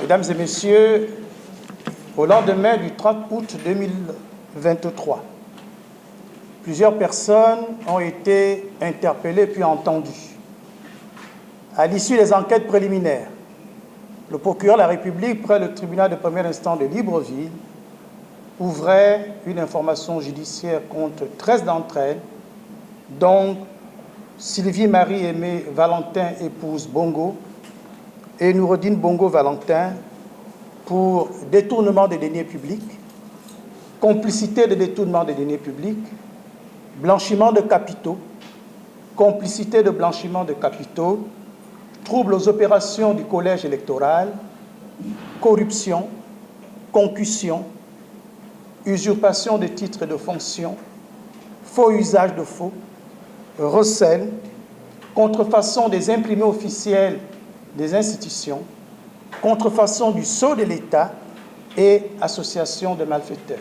Mesdames et messieurs, au lendemain du 30 août 2023, plusieurs personnes ont été interpellées puis entendues. À l'issue des enquêtes préliminaires, le procureur de la République, près le tribunal de premier instance de Libreville, ouvrait une information judiciaire contre 13 d'entre elles, dont Sylvie Marie-Aimée Valentin, épouse Bongo, et Noureddine Bongo Valentin, pour détournement des deniers publics, complicité de détournement des deniers publics, blanchiment de capitaux, complicité de blanchiment de capitaux, troubles aux opérations du collège électoral, corruption, concussion, usurpation de titres et de fonctions, faux usage de faux, recel, contrefaçon des imprimés officiels des institutions, contrefaçon du sceau de l'État et association de malfaiteurs.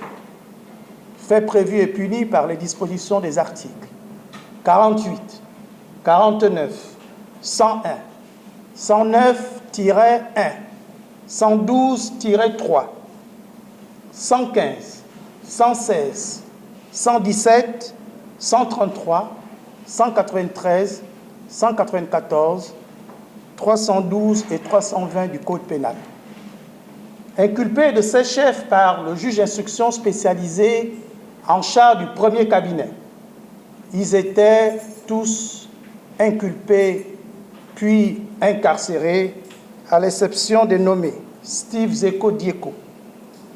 Faits prévus et punis par les dispositions des articles 48, 49, 101, 109-1, 112-3, 115, 116, 117, 133, 193, 194, 312 et 320 du Code pénal. Inculpés de ces chefs par le juge d'instruction spécialisé en charge du premier cabinet, ils étaient tous inculpés puis incarcérés, à l'exception des nommés Steve Zeko Dieko,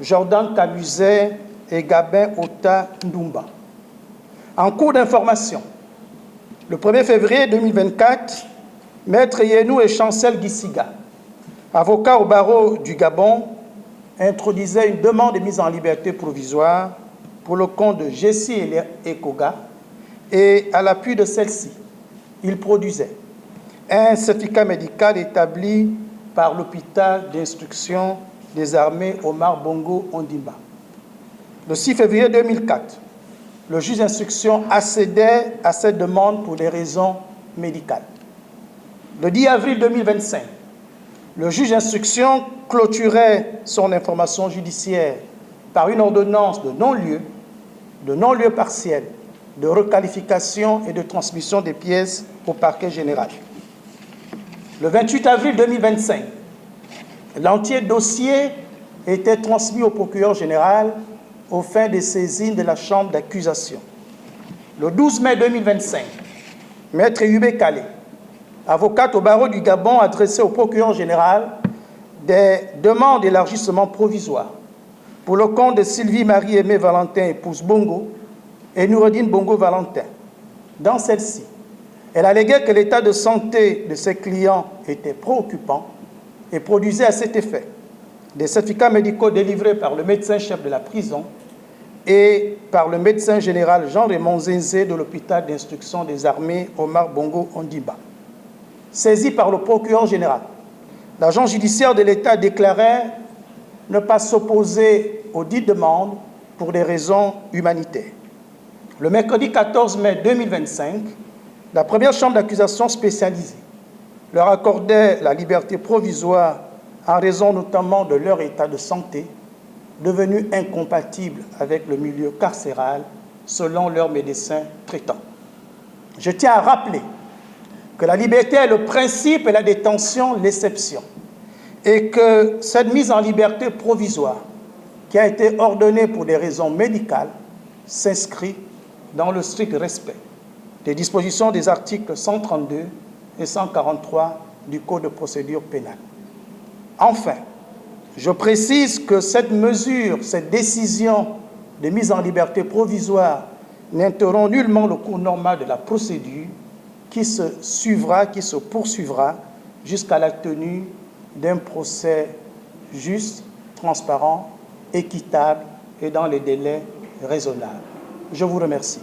Jordan Camuset et Gabin Ota Ndumba. En cours d'information, le 1er février 2024, Maître Yenou et Chancel Gissiga, avocats au barreau du Gabon, introduisaient une demande de mise en liberté provisoire pour le compte de Jessie Ekoga, et à l'appui de celle-ci, ils produisaient un certificat médical établi par l'hôpital d'instruction des armées Omar Bongo Ondimba. Le 6 février 2004, le juge d'instruction accédait à cette demande pour des raisons médicales. Le 10 avril 2025, le juge d'instruction clôturait son information judiciaire par une ordonnance de non-lieu partiel, de requalification et de transmission des pièces au parquet général. Le 28 avril 2025, l'entier dossier était transmis au procureur général aux fins de saisine de la chambre d'accusation. Le 12 mai 2025, Maître Yubé Kalé, avocate au barreau du Gabon, adressait au procureur général des demandes d'élargissement provisoire pour le compte de Sylvie Marie-Aimée Valentin, épouse Bongo, et Noureddine Bongo Valentin. Dans celle-ci, elle alléguait que l'état de santé de ses clients était préoccupant et produisait à cet effet des certificats médicaux délivrés par le médecin-chef de la prison et par le médecin général Jean-Raymond Zenzé de l'hôpital d'instruction des armées Omar Bongo Ondimba. Saisi par le procureur général, l'agent judiciaire de l'État déclarait ne pas s'opposer aux dites demandes pour des raisons humanitaires. Le mercredi 14 mai 2025, la première chambre d'accusation spécialisée leur accordait la liberté provisoire en raison notamment de leur état de santé, devenu incompatible avec le milieu carcéral selon leurs médecins traitants. Je tiens à rappeler que la liberté est le principe et la détention l'exception, et que cette mise en liberté provisoire, qui a été ordonnée pour des raisons médicales, s'inscrit dans le strict respect des dispositions des articles 132 et 143 du Code de procédure pénale. Enfin, je précise que cette mesure, cette décision de mise en liberté provisoire n'interrompt nullement le cours normal de la procédure qui se poursuivra jusqu'à la tenue d'un procès juste, transparent, équitable et dans les délais raisonnables. Je vous remercie.